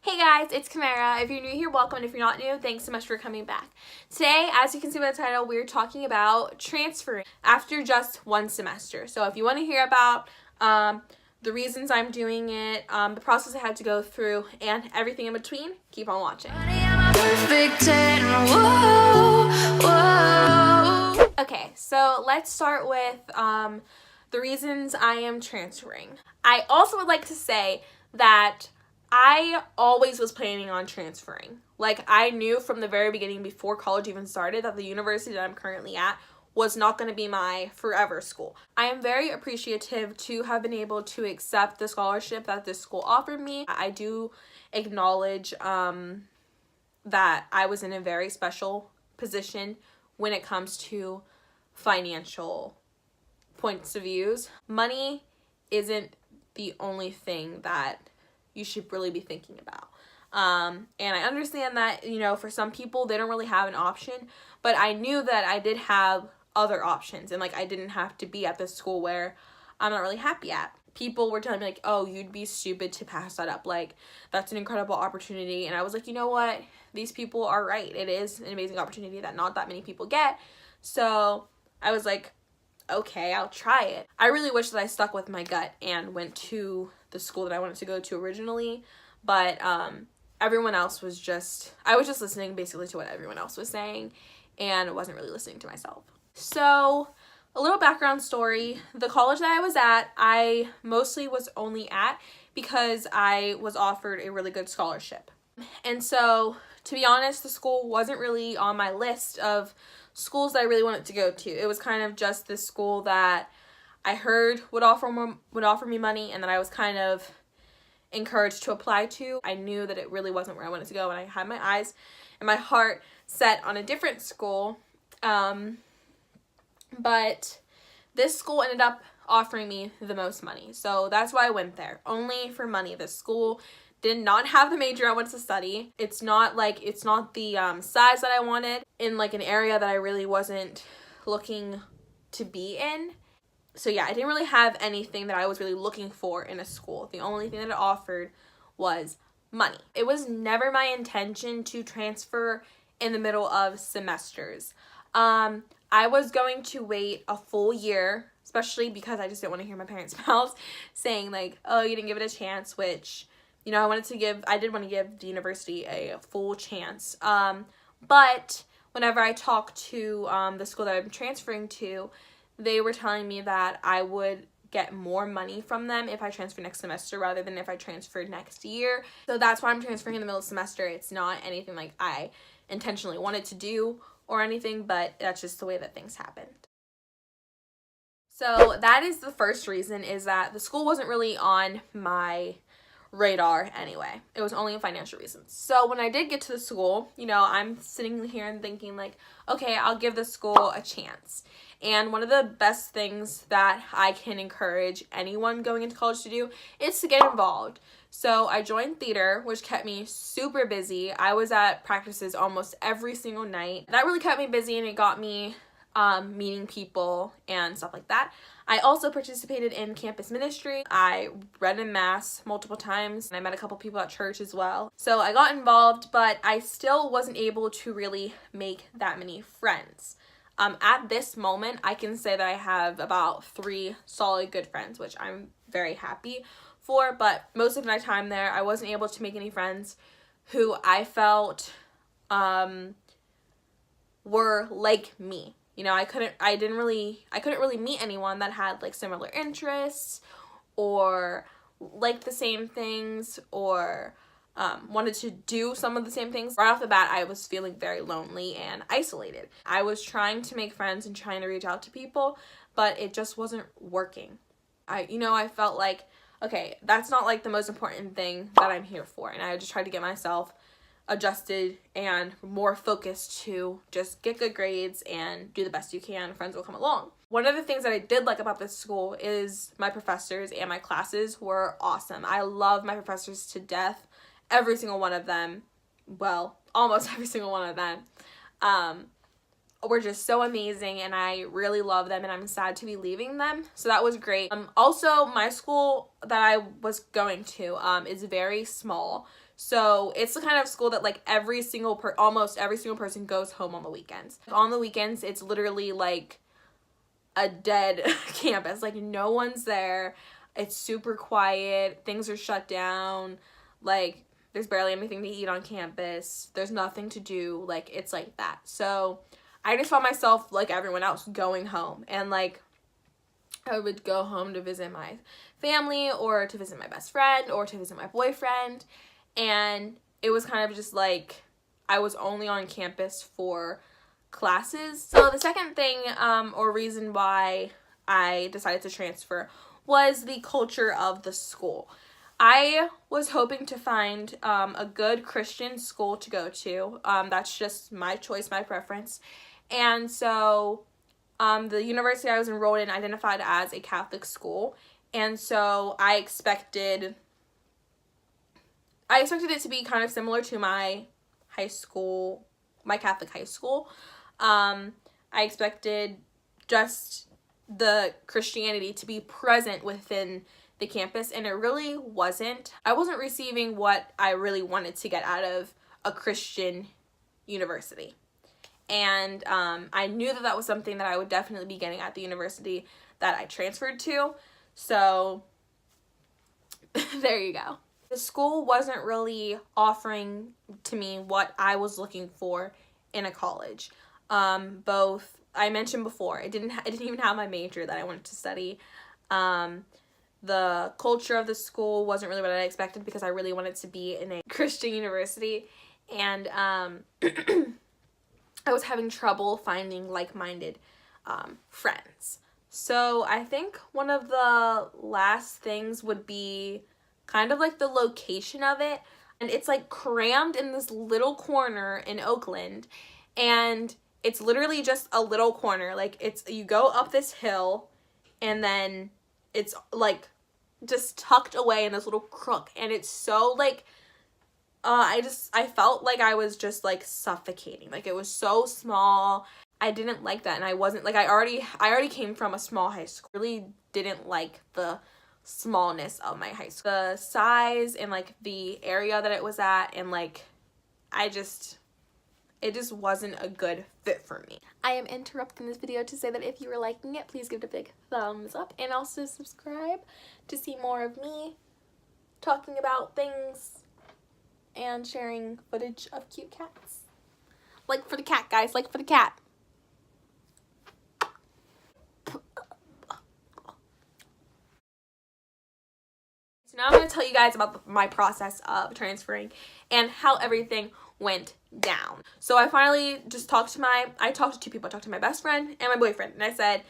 Hey guys, it's Camara. If you're new here, welcome, and if you're not new, thanks so much for coming back. Today, as you can see by the title, we're talking about transferring after just one semester. So if you want to hear about the reasons I'm doing it, the process I had to go through, and everything in between, keep on watching. Okay, so let's start with the reasons I am transferring. I also would like to say that I always was planning on transferring. Like, I knew from the very beginning, before college even started, that the university that I'm currently at was not going to be my forever school. I am very appreciative to have been able to accept the scholarship that this school offered me. I do acknowledge that I was in a very special position when it comes to financial points of views. Money isn't the only thing that you should really be thinking about. And I understand that, for some people, they don't really have an option, but I knew that I did have other options, and I didn't have to be at this school where I'm not really happy at. People were telling me oh, you'd be stupid to pass that up. That's an incredible opportunity. And I was like, you know what? These people are right. It is an amazing opportunity that not that many people get. So I was like, okay, I'll try it. I really wish that I stuck with my gut and went to the school that I wanted to go to originally, but everyone else was I was just listening basically to what everyone else was saying, and wasn't really listening to myself. So a little background story. The college that I was at, I mostly was only at because I was offered a really good scholarship. And so, to be honest, the school wasn't really on my list of schools that I really wanted to go to. It was kind of just this school that I heard would offer me money, and that I was kind of encouraged to apply to. I knew that it really wasn't where I wanted to go, and I had my eyes and my heart set on a different school. But this school ended up offering me the most money, so that's why I went there, only for money. This school did not have the major I wanted to study. It's not the size that I wanted, in an area that I really wasn't looking to be in. So yeah, I didn't really have anything that I was really looking for in a school. The only thing that it offered was money. It was never my intention to transfer in the middle of semesters. I was going to wait a full year, especially because I just didn't want to hear my parents' mouths saying oh, you didn't give it a chance, which, I did want to give the university a full chance. But whenever I talked to the school that I'm transferring to, they were telling me that I would get more money from them if I transfer next semester rather than if I transferred next year. So that's why I'm transferring in the middle of the semester. It's not anything I intentionally wanted to do or anything, but that's just the way that things happened. So that is the first reason, is that the school wasn't really on my radar anyway. It was only financial reasons. So when I did get to the school, I'm sitting here and thinking okay, I'll give the school a chance. And one of the best things that I can encourage anyone going into college to do is to get involved. So I joined theater, which kept me super busy. I was at practices almost every single night. That really kept me busy, and it got me meeting people and stuff like that. I also participated in campus ministry. I read in mass multiple times, and I met a couple people at church as well. So I got involved, but I still wasn't able to really make that many friends. At this moment, I can say that I have about 3 solid good friends, which I'm very happy for, but most of my time there, I wasn't able to make any friends who I felt were like me. I couldn't really meet anyone that had similar interests or liked the same things or wanted to do some of the same things. Right off the bat, I was feeling very lonely and isolated. I was trying to make friends and trying to reach out to people, but it just wasn't working. I felt okay, that's not the most important thing that I'm here for, and I just tried to get myself adjusted and more focused to just get good grades and do the best you can. Friends will come along. One of the things that I did like about this school is my professors, and my classes were awesome. I love my professors to death. Every single one of them, well, almost every single one of them, were just so amazing, and I really love them, and I'm sad to be leaving them. So that was great. Also, my school that I was going to is very small. So it's the kind of school that like almost every single person goes home on the weekends. On the weekends, it's literally like a dead campus. Like no one's there. It's super quiet. Things are shut down. Like there's barely anything to eat on campus. There's nothing to do. Like it's like that. So I just found myself like everyone else going home, and like I would go home to visit my family or to visit my best friend or to visit my boyfriend. And it was kind of just like I was only on campus for classes. So the second thing or reason why I decided to transfer was the culture of the school. I was hoping to find a good Christian school to go to. That's just my choice, my preference. And so the university I was enrolled in identified as a Catholic school. And so I expected it to be kind of similar to my high school, my Catholic high school. I expected just the Christianity to be present within the campus, and it really wasn't. I wasn't receiving what I really wanted to get out of a Christian university. And I knew that was something that I would definitely be getting at the university that I transferred to. So there you go. The school wasn't really offering to me what I was looking for in a college. Both, I mentioned before, it didn't even have my major that I wanted to study. The culture of the school wasn't really what I expected because I really wanted to be in a Christian university. And I was having trouble finding like-minded friends. So I think one of the last things would be kind of like the location of it. And it's like crammed in this little corner in Oakland. And it's literally just a little corner. Like you go up this hill and then it's like just tucked away in this little crook. And it's so like, I felt like I was just like suffocating. Like it was so small. I didn't like that. And I wasn't like, I already came from a small high school. Really didn't like the smallness of my high school. The size and like the area that it was at, and like it just wasn't a good fit for me. I am interrupting this video to say that if you were liking it, please give it a big thumbs up and also subscribe to see more of me talking about things and sharing footage of cute cats. Like for the cat, guys, like for the cat. So now I'm going to tell you guys about my process of transferring and how everything went down. So I finally just I talked to two people. I talked to my best friend and my boyfriend, and I said,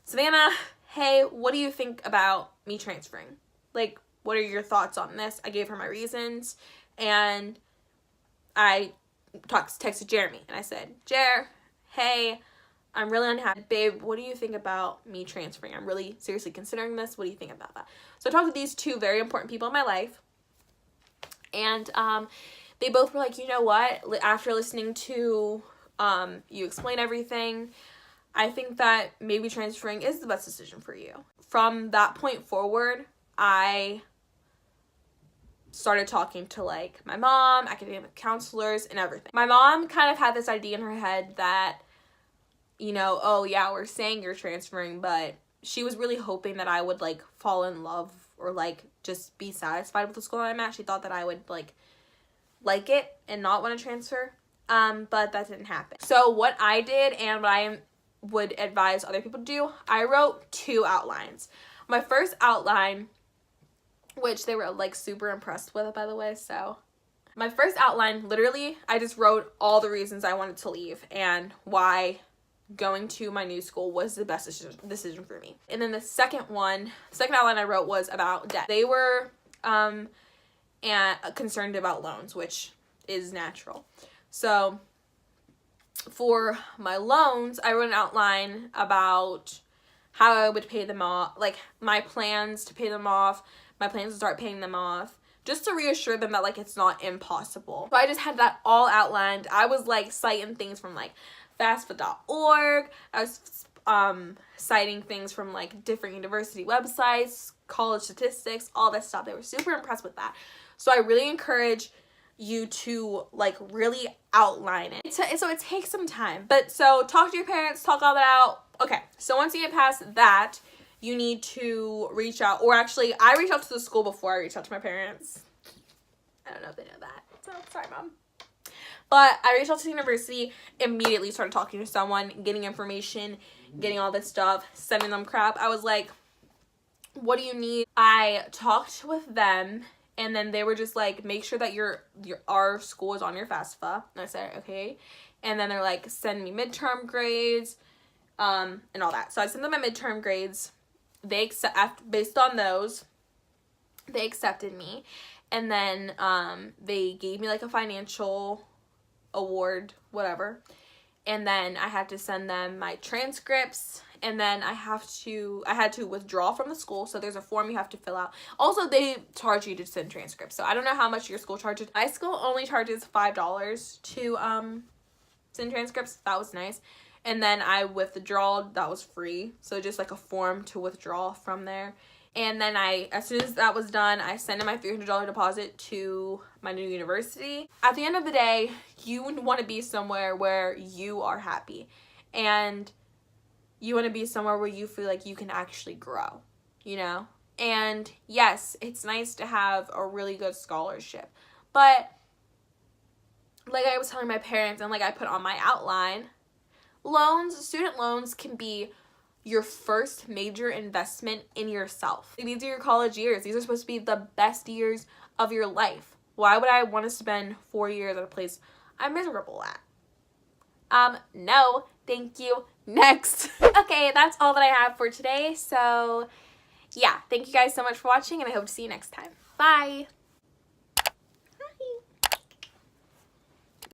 Savannah, hey, what do you think about me transferring? Like, what are your thoughts on this? I gave her my reasons, and I texted Jeremy, and I said, Jer, hey, I'm really unhappy. Babe, what do you think about me transferring? I'm really seriously considering this. What do you think about that? So I talked to these two very important people in my life, and they both were like, you know what? After listening to you explain everything, I think that maybe transferring is the best decision for you. From that point forward, I started talking to like my mom, academic counselors, and everything. My mom kind of had this idea in her head that, you know, oh yeah, we're saying you're transferring, but she was really hoping that I would like fall in love or like just be satisfied with the school I'm at. She thought that I would like it and not want to transfer, but that didn't happen. So what I did and what I would advise other people to do, I wrote 2 outlines. My first outline, which they were like super impressed with, by the way, so my first outline, literally, I just wrote all the reasons I wanted to leave and why going to my new school was the best decision for me. And then the second outline I wrote was about debt. They were and concerned about loans, which is natural. So for my loans, I wrote an outline about how I would pay them off, like my plans to pay them off, my plans to start paying them off, just to reassure them that like it's not impossible. So I just had that all outlined. I was like citing things from like fastfood.org. I was citing things from like different university websites, college statistics, all that stuff. They were super impressed with that. So I really encourage you to like really outline it. So it takes some time. But so talk to your parents, talk all that out. Okay, so once you get past that, you need to reach out, or actually I reached out to the school before I reached out to my parents. I don't know if they know that. So sorry, Mom. But I reached out to the university, immediately started talking to someone, getting information, getting all this stuff, sending them crap. I was like, what do you need? I talked with them, and then they were just like, make sure that our school is on your FAFSA. And I said, okay. And then they're like, send me midterm grades, and all that. So I sent them my midterm grades. They based on those, they accepted me. And then they gave me like a financial award, whatever. And then I had to send them my transcripts, and then I had to withdraw from the school. So there's a form you have to fill out. Also, they charge you to send transcripts. So I don't know how much your school charges. My school only charges $5 to send transcripts. That was nice. And then I withdraw, that was free. So just like a form to withdraw from there. And then as soon as that was done, I sent in my $300 deposit to my new university. At the end of the day, you want to be somewhere where you are happy. And you want to be somewhere where you feel like you can actually grow, you know? And yes, it's nice to have a really good scholarship. But like I was telling my parents, and like I put on my outline, student loans can be your first major investment in yourself. These are your college years. These are supposed to be the best years of your life. Why would I want to spend 4 years at a place I'm miserable at? No, thank you. Next. Okay, that's all that I have for today. So yeah, thank you guys so much for watching, and I hope to see you next time. Bye.